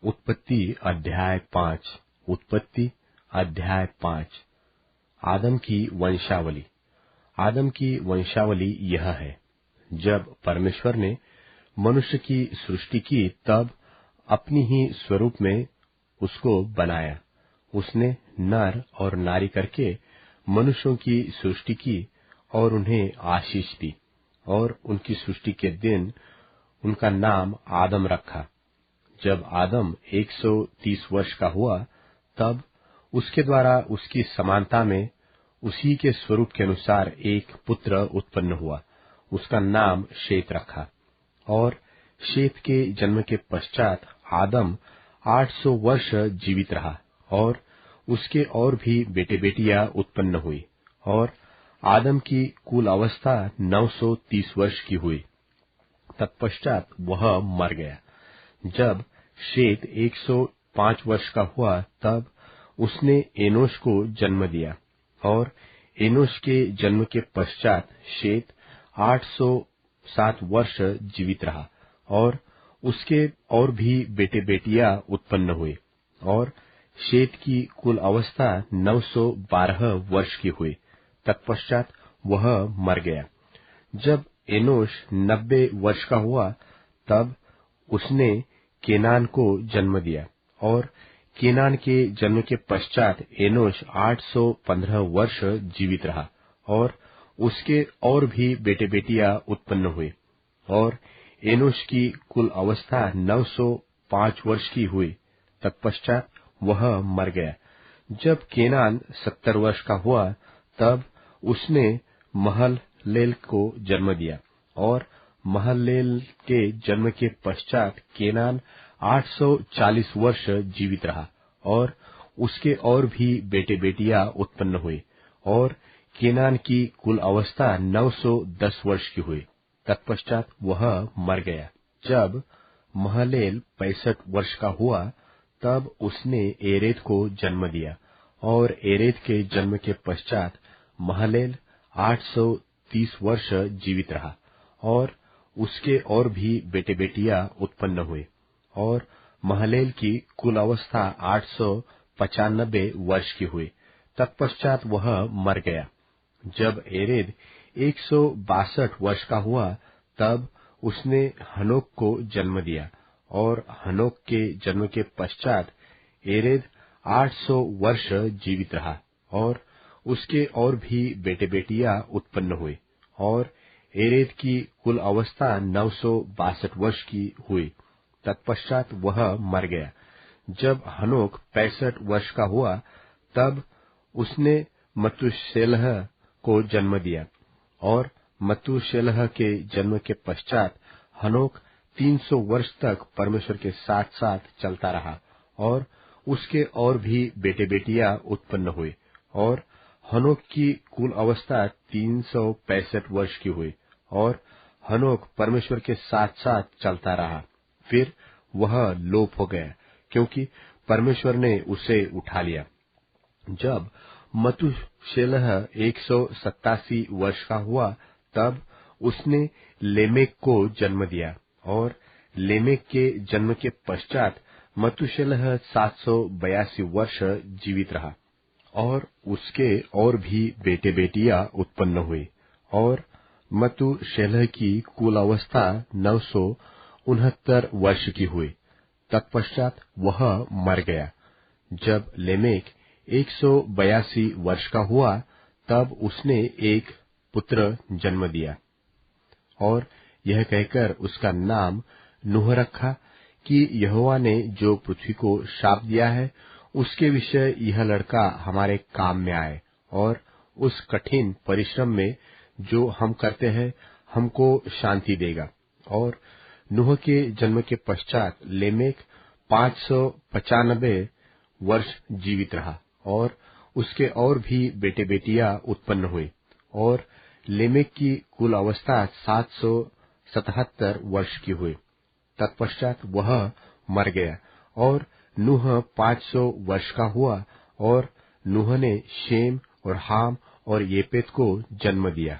उत्पत्ति अध्याय 5। उत्पत्ति अध्याय 5। आदम की वंशावली। आदम की वंशावली यह है, जब परमेश्वर ने मनुष्य की सृष्टि की तब अपनी ही स्वरूप में उसको बनाया। उसने नर और नारी करके मनुष्यों की सृष्टि की और उन्हें आशीष दी, और उनकी सृष्टि के दिन उनका नाम आदम रखा। जब आदम 130 वर्ष का हुआ तब उसके द्वारा उसकी समानता में उसी के स्वरूप के अनुसार एक पुत्र उत्पन्न हुआ। उसका नाम शेत रखा। और शेत के जन्म के पश्चात आदम 800 वर्ष जीवित रहा, और उसके और भी बेटे बेटियां उत्पन्न हुई, और आदम की कुल अवस्था 930 वर्ष की हुई। तत्पश्चात वह मर गया। जब शेत 105 वर्ष का हुआ तब उसने एनोश को जन्म दिया, और एनोश के जन्म के पश्चात शेत 807 वर्ष जीवित रहा, और उसके और भी बेटे बेटियां उत्पन्न हुए, और शेत की कुल अवस्था 912 वर्ष की हुई। तत्पश्चात वह मर गया। जब एनोश 90 वर्ष का हुआ तब उसने केनान को जन्म दिया, और केनान के जन्म के पश्चात एनोश 815 वर्ष जीवित रहा, और उसके और भी बेटे बेटियां उत्पन्न हुए, और एनोश की कुल अवस्था 905 वर्ष की हुई। तत्पश्चात वह मर गया। जब केनान 70 वर्ष का हुआ तब उसने महललेल को जन्म दिया, और महललेल के जन्म के पश्चात केनान 840 वर्ष जीवित रहा, और उसके और भी बेटे बेटियां उत्पन्न हुए, और केनान की कुल अवस्था 910 वर्ष की हुई। तत्पश्चात वह मर गया। जब महललेल 65 वर्ष का हुआ तब उसने एरेद को जन्म दिया, और एरेद के जन्म के पश्चात महललेल 830 वर्ष जीवित रहा, और उसके और भी बेटे बेटियां उत्पन्न हुए, और महललेल की कुल अवस्था 895 वर्ष की हुई। तत्पश्चात वह मर गया। जब एरेद 162 वर्ष का हुआ तब उसने हनोक को जन्म दिया, और हनोक के जन्म के पश्चात एरेद 800 वर्ष जीवित रहा, और उसके और भी बेटे बेटियां उत्पन्न हुए, और एरेद की कुल अवस्था 962 वर्ष की हुई। तत्पश्चात वह मर गया। जब हनोक 65 वर्ष का हुआ तब उसने मतूशेलह को जन्म दिया, और मतूशेलह के जन्म के पश्चात हनोक 300 वर्ष तक परमेश्वर के साथ साथ चलता रहा, और उसके और भी बेटे बेटियां उत्पन्न हुए, और हनोक की कुल अवस्था 365 वर्ष की हुई, और हनोक परमेश्वर के साथ साथ चलता रहा। फिर वह लोप हो गया, क्योंकि परमेश्वर ने उसे उठा लिया। जब मतूशेलह 187 वर्ष का हुआ तब उसने लेमेक को जन्म दिया, और लेमेक के जन्म के पश्चात मतूशेलह 782 वर्ष जीवित रहा, और उसके और भी बेटे बेटियां उत्पन्न हुए, और मतूशेलह की कुल अवस्था 969 वर्ष की हुई। तत्पश्चात वह मर गया। जब लेमेक 182 वर्ष का हुआ तब उसने एक पुत्र जन्म दिया, और यह कहकर उसका नाम नूह रखा कि यहोवा ने जो पृथ्वी को शाप दिया है उसके विषय यह लड़का हमारे काम में आए, और उस कठिन परिश्रम में जो हम करते हैं हमको शांति देगा। और नूह के जन्म के पश्चात लेमेक 595 वर्ष जीवित रहा, और उसके और भी बेटे बेटियां उत्पन्न हुए, और लेमेक की कुल अवस्था 777 वर्ष की हुई। तत्पश्चात वह मर गया, और नूह 500 वर्ष का हुआ, और नूह ने शेम और हाम और येपेत को जन्म दिया।